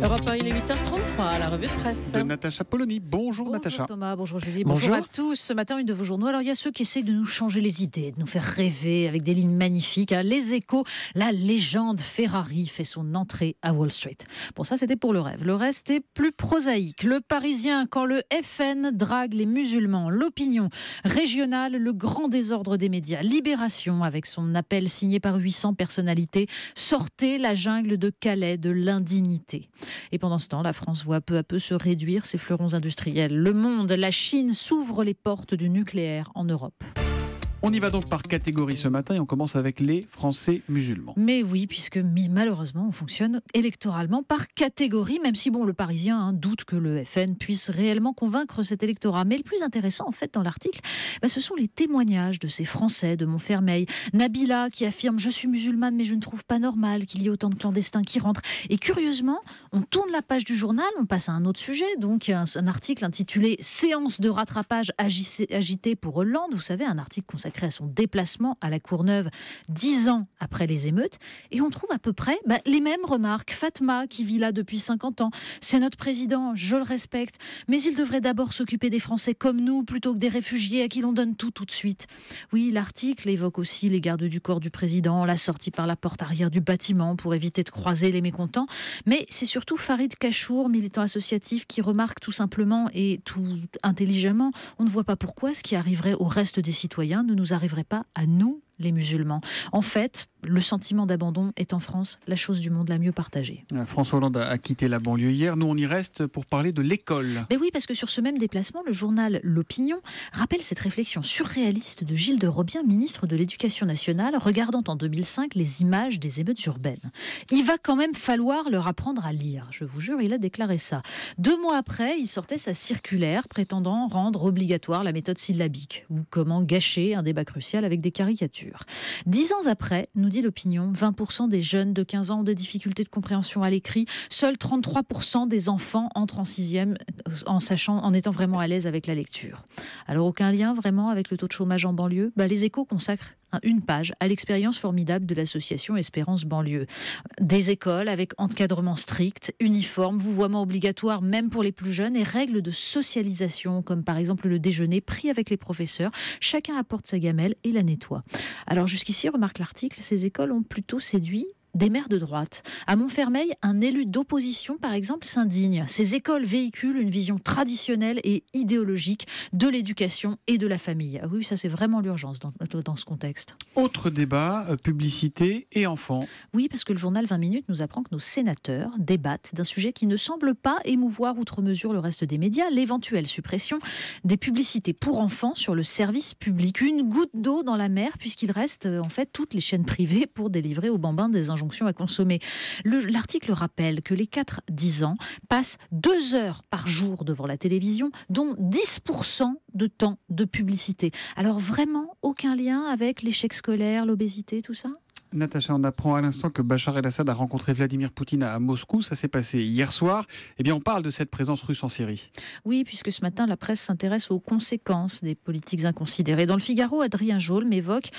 Europe 1, il est 8h33, la revue de presse. De Natacha Polony. Bonjour Natacha. Bonjour Thomas, bonjour Julie, Bonjour. bonjour à tous. Ce matin, une de vos journaux. Alors il y a ceux qui essayent de nous changer les idées, de nous faire rêver avec des lignes magnifiques. Les Échos, la légende Ferrari fait son entrée à Wall Street. Bon, ça c'était pour le rêve. Le reste est plus prosaïque. Le Parisien, quand le FN drague les musulmans. L'Opinion régionale, le grand désordre des médias. Libération, avec son appel signé par 800 personnalités. Sortez la jungle de Calais de l'indignité. Et pendant ce temps, la France voit peu à peu se réduire ses fleurons industriels. Le Monde, la Chine s'ouvre les portes du nucléaire en Europe. On y va donc par catégorie ce matin et on commence avec les Français musulmans. Mais oui, puisque malheureusement, on fonctionne électoralement par catégorie, même si le Parisien doute que le FN puisse réellement convaincre cet électorat. Mais le plus intéressant, en fait, dans l'article, ce sont les témoignages de ces Français de Montfermeil. Nabila qui affirme « Je suis musulmane, mais je ne trouve pas normal qu'il y ait autant de clandestins qui rentrent ». Et curieusement, on tourne la page du journal, on passe à un autre sujet, donc un article intitulé « Séance de rattrapage agitée pour Hollande ». Vous savez, un article consacré à son déplacement à la Courneuve 10 ans après les émeutes. Et on trouve à peu près les mêmes remarques. Fatma, qui vit là depuis 50 ans, c'est notre président, je le respecte, mais il devrait d'abord s'occuper des Français comme nous, plutôt que des réfugiés à qui l'on donne tout de suite. Oui, l'article évoque aussi les gardes du corps du président, la sortie par la porte arrière du bâtiment pour éviter de croiser les mécontents. Mais c'est surtout Farid Kachour, militant associatif, qui remarque tout simplement et tout intelligemment, on ne voit pas pourquoi ce qui arriverait au reste des citoyens ne nous arriverait pas à nous, les musulmans. En fait, le sentiment d'abandon est en France la chose du monde la mieux partagée. François Hollande a quitté la banlieue hier. Nous, on y reste pour parler de l'école. Mais oui, parce que sur ce même déplacement, le journal L'Opinion rappelle cette réflexion surréaliste de Gilles de Robien, ministre de l'Éducation nationale, regardant en 2005 les images des émeutes urbaines. Il va quand même falloir leur apprendre à lire. Je vous jure, il a déclaré ça. 2 mois après, il sortait sa circulaire prétendant rendre obligatoire la méthode syllabique, ou comment gâcher un débat crucial avec des caricatures. 10 ans après, nous dit L'Opinion, 20% des jeunes de 15 ans ont des difficultés de compréhension à l'écrit. Seuls 33% des enfants entrent en 6e en étant vraiment à l'aise avec la lecture. Alors aucun lien vraiment avec le taux de chômage en banlieue ? Les Échos consacrent une page à l'expérience formidable de l'association Espérance Banlieue. Des écoles avec encadrement strict, uniforme, vouvoiement obligatoire même pour les plus jeunes et règles de socialisation comme par exemple le déjeuner pris avec les professeurs. Chacun apporte sa gamelle et la nettoie. Alors jusqu'ici, remarque l'article, ces écoles ont plutôt séduit des maires de droite. À Montfermeil, un élu d'opposition, par exemple, s'indigne. Ces écoles véhiculent une vision traditionnelle et idéologique de l'éducation et de la famille. Ah oui, ça c'est vraiment l'urgence dans ce contexte. Autre débat, publicité et enfants. Oui, parce que le journal 20 minutes nous apprend que nos sénateurs débattent d'un sujet qui ne semble pas émouvoir outre mesure le reste des médias, l'éventuelle suppression des publicités pour enfants sur le service public. Une goutte d'eau dans la mer, puisqu'il reste en fait toutes les chaînes privées pour délivrer aux bambins des injonctions à consommer. L'article rappelle que les 4-10 ans passent 2 heures par jour devant la télévision, dont 10% de temps de publicité. Alors vraiment, aucun lien avec l'échec scolaire, l'obésité, tout ça ? Natacha, on apprend à l'instant que Bachar el-Assad a rencontré Vladimir Poutine à Moscou. Ça s'est passé hier soir. Eh bien, on parle de cette présence russe en Syrie. Oui, puisque ce matin, la presse s'intéresse aux conséquences des politiques inconsidérées. Dans le Figaro, Adrien Jaulme évoque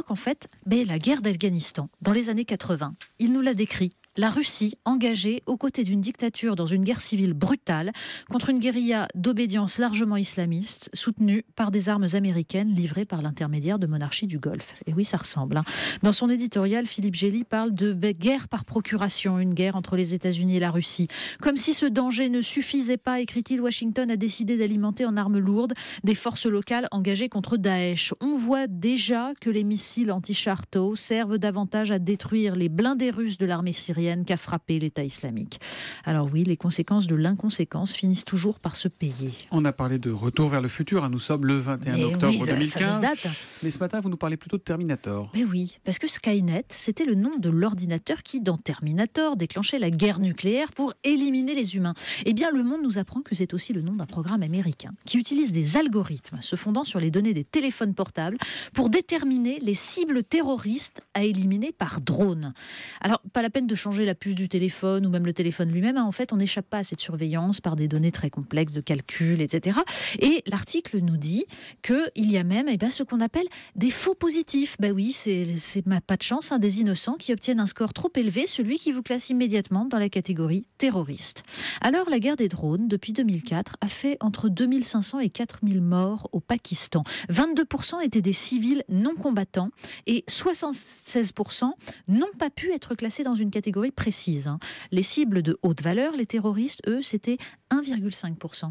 en fait la guerre d'Afghanistan dans les années 80. Il nous l'a décrit. La Russie engagée aux côtés d'une dictature dans une guerre civile brutale contre une guérilla d'obédience largement islamiste soutenue par des armes américaines livrées par l'intermédiaire de monarchies du Golfe. Et oui, ça ressemble. Dans son éditorial, Philippe Gély parle de guerre par procuration, une guerre entre les États-Unis et la Russie. Comme si ce danger ne suffisait pas, écrit-il, Washington a décidé d'alimenter en armes lourdes des forces locales engagées contre Daesh. On voit déjà que les missiles anti-Charto servent davantage à détruire les blindés russes de l'armée syrienne qu'a frappé l'État islamique. Alors oui, les conséquences de l'inconséquence finissent toujours par se payer. On a parlé de retour vers le futur, nous sommes le 21 octobre 2015. Date. Mais ce matin, vous nous parlez plutôt de Terminator. Mais oui, parce que Skynet, c'était le nom de l'ordinateur qui, dans Terminator, déclenchait la guerre nucléaire pour éliminer les humains. Eh bien, Le Monde nous apprend que c'est aussi le nom d'un programme américain qui utilise des algorithmes se fondant sur les données des téléphones portables pour déterminer les cibles terroristes à éliminer par drone. Alors, pas la peine de changer changer la puce du téléphone ou même le téléphone lui-même, en fait, on n'échappe pas à cette surveillance par des données très complexes de calcul, etc. Et l'article nous dit qu'il y a même ce qu'on appelle des faux positifs. Ben oui, c'est pas de chance, des innocents qui obtiennent un score trop élevé, celui qui vous classe immédiatement dans la catégorie terroriste. Alors, la guerre des drones, depuis 2004, a fait entre 2500 et 4000 morts au Pakistan. 22% étaient des civils non combattants et 76% n'ont pas pu être classés dans une catégorie précise. Les cibles de haute valeur, les terroristes, eux, c'était 1,5%.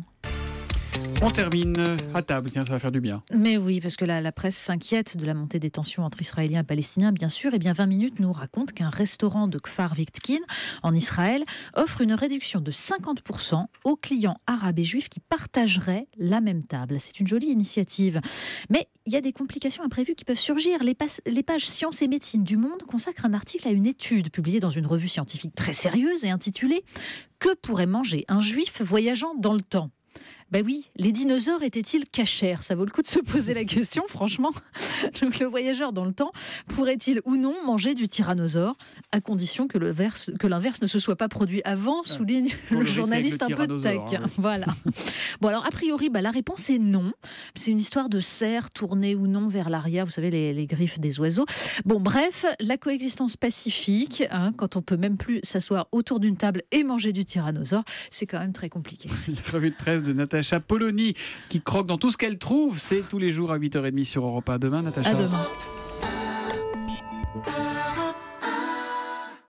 On termine à table, tiens, ça va faire du bien. Mais oui, parce que la presse s'inquiète de la montée des tensions entre Israéliens et Palestiniens, bien sûr. Et bien 20 minutes nous raconte qu'un restaurant de Kfar Vitkin, en Israël, offre une réduction de 50% aux clients arabes et juifs qui partageraient la même table. C'est une jolie initiative. Mais il y a des complications imprévues qui peuvent surgir. Les pages Sciences et Médecine du Monde consacrent un article à une étude publiée dans une revue scientifique très sérieuse et intitulée « Que pourrait manger un juif voyageant dans le temps ?» Ben oui, les dinosaures étaient-ils cachers ? Ça vaut le coup de se poser la question, franchement. Donc, le voyageur dans le temps pourrait-il ou non manger du tyrannosaure, à condition que l'inverse ne se soit pas produit avant, souligne le journaliste un peu taquin. Oui. Voilà. Bon, alors, a priori, la réponse est non. C'est une histoire de cerf tournée ou non vers l'arrière, vous savez, les griffes des oiseaux. Bon, bref, la coexistence pacifique, quand on peut même plus s'asseoir autour d'une table et manger du tyrannosaure, c'est quand même très compliqué. La revue de presse de Natacha Polony qui croque dans tout ce qu'elle trouve. C'est tous les jours à 8h30 sur Europe 1. À demain, Natacha. À demain.